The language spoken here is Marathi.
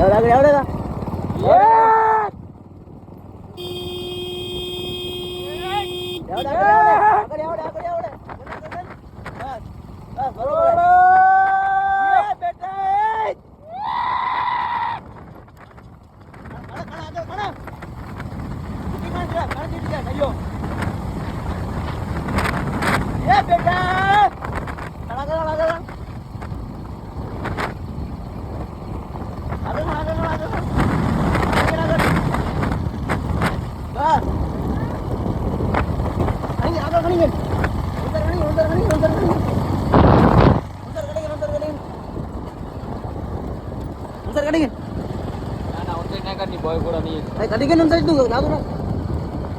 एवढा ना, ना, उंचाई नाही करणी बॉय कुठं नाही कधी गेलं तू